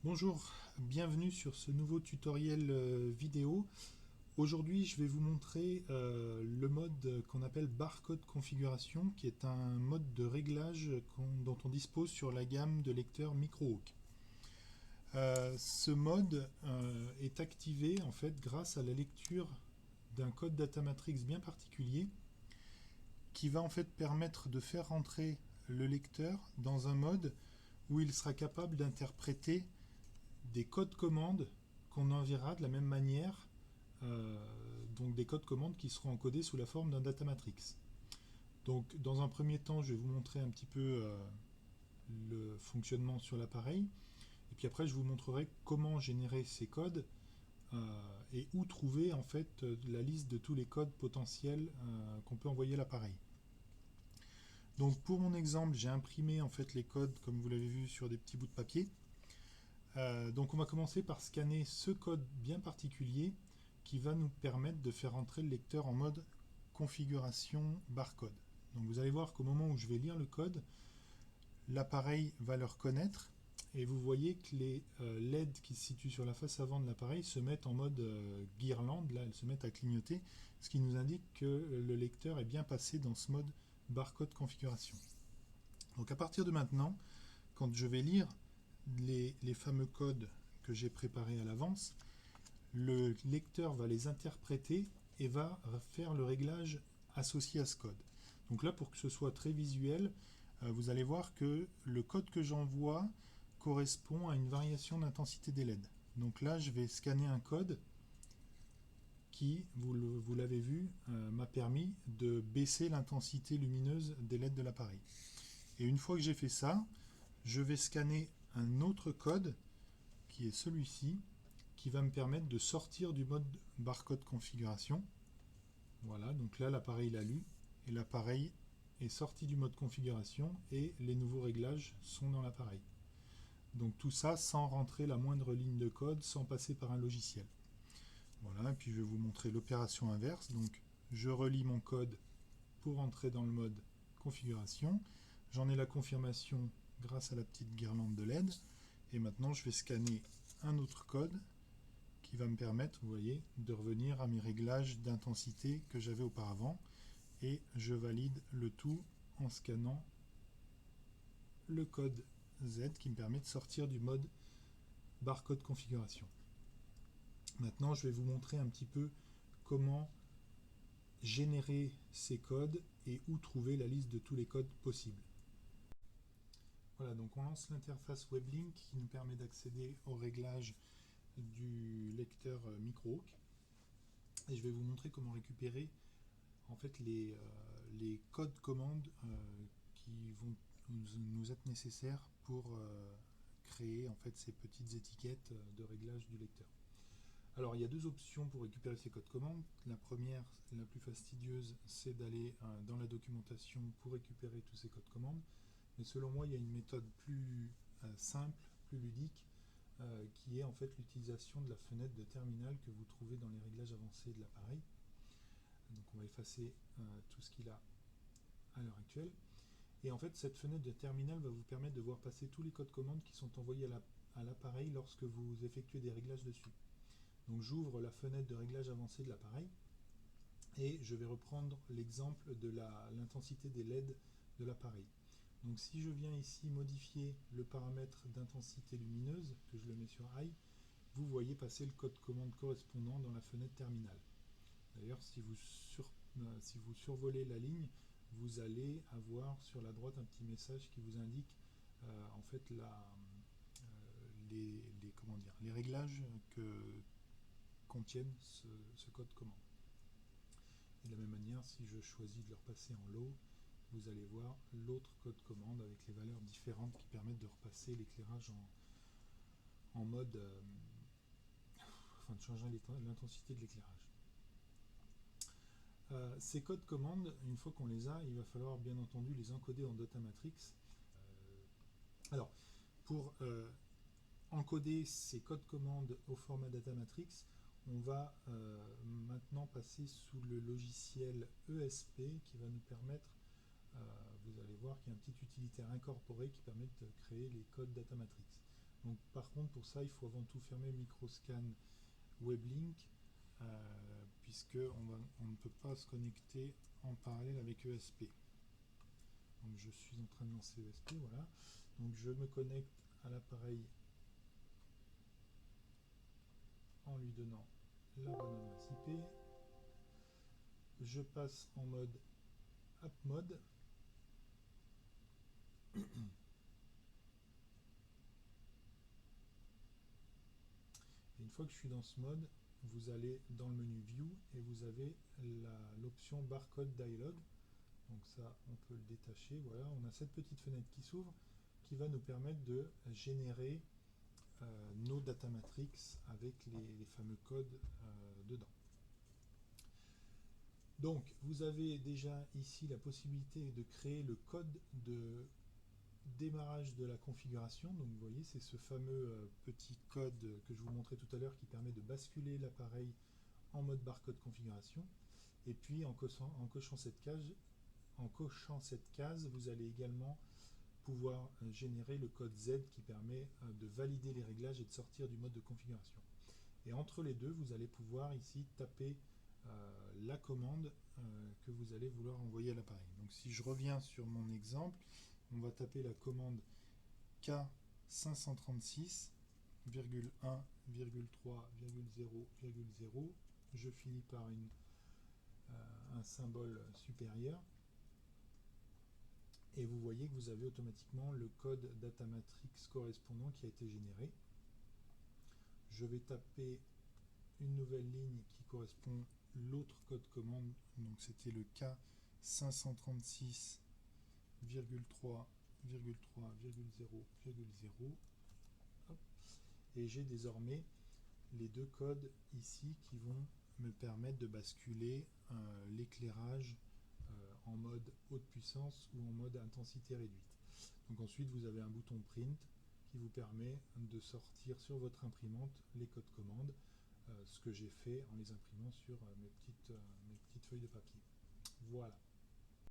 Bonjour, bienvenue sur ce nouveau tutoriel vidéo. Aujourd'hui, je vais vous montrer le mode qu'on appelle barcode configuration, qui est un mode de réglage dont on dispose sur la gamme de lecteurs Microhawk. Ce mode est activé en fait grâce à la lecture d'un code data matrix bien particulier qui va en fait permettre de faire rentrer le lecteur dans un mode où il sera capable d'interpréter des codes commandes qu'on enverra de la même manière, donc des codes commandes qui seront encodés sous la forme d'un data matrix. Donc dans un premier temps, je vais vous montrer un petit peu le fonctionnement sur l'appareil, et puis après je vous montrerai comment générer ces codes et où trouver en fait la liste de tous les codes potentiels qu'on peut envoyer à l'appareil. Donc pour mon exemple, j'ai imprimé en fait les codes comme vous l'avez vu sur des petits bouts de papier. Donc on va commencer par scanner ce code bien particulier qui va nous permettre de faire entrer le lecteur en mode configuration barcode. Donc vous allez voir qu'au moment où je vais lire le code, l'appareil va le reconnaître et vous voyez que les LED qui se situent sur la face avant de l'appareil se mettent en mode guirlande, là elles se mettent à clignoter, ce qui nous indique que le lecteur est bien passé dans ce mode barcode configuration. Donc à partir de maintenant, quand je vais lire les fameux codes que j'ai préparés à l'avance, le lecteur va les interpréter et va faire le réglage associé à ce code. Donc là, pour que ce soit très visuel, vous allez voir que le code que j'envoie correspond à une variation d'intensité des LED. Donc là, je vais scanner un code qui, vous l'avez vu, m'a permis de baisser l'intensité lumineuse des LED de l'appareil. Et une fois que j'ai fait ça, je vais scanner un autre code qui est celui-ci, qui va me permettre de sortir du mode barcode configuration. Voilà, donc là l'appareil l'a lu et l'appareil est sorti du mode configuration et les nouveaux réglages sont dans l'appareil. Donc tout ça sans rentrer la moindre ligne de code, sans passer par un logiciel. Voilà, et puis je vais vous montrer l'opération inverse. Donc je relis mon code pour entrer dans le mode configuration. J'en ai la confirmation grâce à la petite guirlande de LED. Et maintenant, je vais scanner un autre code qui va me permettre, vous voyez, de revenir à mes réglages d'intensité que j'avais auparavant. Et je valide le tout en scannant le code Z qui me permet de sortir du mode barcode configuration. Maintenant, je vais vous montrer un petit peu comment générer ces codes et où trouver la liste de tous les codes possibles. Voilà, donc on lance l'interface WebLink qui nous permet d'accéder aux réglages du lecteur Microhawk. Et je vais vous montrer comment récupérer en fait les codes commandes qui vont nous être nécessaires pour créer en fait ces petites étiquettes de réglage du lecteur. Alors il y a deux options pour récupérer ces codes commandes. La première, la plus fastidieuse, c'est d'aller dans la documentation pour récupérer tous ces codes commandes. Mais selon moi, il y a une méthode plus simple, plus ludique, qui est en fait l'utilisation de la fenêtre de terminal que vous trouvez dans les réglages avancés de l'appareil. Donc on va effacer tout ce qu'il a à l'heure actuelle. Et en fait, cette fenêtre de terminal va vous permettre de voir passer tous les codes commandes qui sont envoyés à l'appareil lorsque vous effectuez des réglages dessus. Donc j'ouvre la fenêtre de réglage avancé de l'appareil et je vais reprendre l'exemple de l'intensité des LED de l'appareil. Donc si je viens ici modifier le paramètre d'intensité lumineuse, que je le mets sur High, vous voyez passer le code commande correspondant dans la fenêtre terminale. D'ailleurs, si vous survolez la ligne, vous allez avoir sur la droite un petit message qui vous indique en fait les réglages que contiennent ce code commande. Et de la même manière, si je choisis de le repasser en low, vous allez voir l'autre code commande avec les valeurs différentes qui permettent de repasser l'éclairage en mode de changer l'intensité de l'éclairage. Ces codes commandes, une fois qu'on les a, il va falloir bien entendu les encoder en data matrix. Alors, pour encoder ces codes commandes au format data matrix, on va maintenant passer sous le logiciel ESP qui va nous permettre, vous allez voir qu'il y a un petit utilitaire incorporé qui permet de créer les codes data matrix. Donc par contre pour ça il faut avant tout fermer Microscan WebLink puisque on ne peut pas se connecter en parallèle avec ESP. Donc je suis en train de lancer ESP, voilà. Donc je me connecte à l'appareil en lui donnant la bonne adresse IP. Je passe en mode App Mode. Et une fois que je suis dans ce mode, vous allez dans le menu View et vous avez l'option Barcode Dialog. Donc ça, on peut le détacher. Voilà, on a cette petite fenêtre qui s'ouvre qui va nous permettre de générer nos data matrix avec les fameux codes dedans. Donc, vous avez déjà ici la possibilité de créer le code de démarrage de la configuration. Donc, vous voyez, c'est ce fameux petit code que je vous montrais tout à l'heure qui permet de basculer l'appareil en mode barcode configuration. Et puis, en cochant cette case, vous allez également pouvoir générer le code Z qui permet de valider les réglages et de sortir du mode de configuration. Et entre les deux, vous allez pouvoir ici taper la commande que vous allez vouloir envoyer à l'appareil. Donc si je reviens sur mon exemple, on va taper la commande K536,1,3,0,0. Je finis par un symbole supérieur. Et vous voyez que vous avez automatiquement le code data matrix correspondant qui a été généré. Je vais taper une nouvelle ligne qui correspond l'autre code commande, donc c'était le K536,3,3,0,0. Et j'ai désormais les deux codes ici qui vont me permettre de basculer l'éclairage en mode haute puissance ou en mode intensité réduite. Donc ensuite vous avez un bouton print qui vous permet de sortir sur votre imprimante les codes commandes, ce que j'ai fait en les imprimant sur mes petites feuilles de papier. Voilà.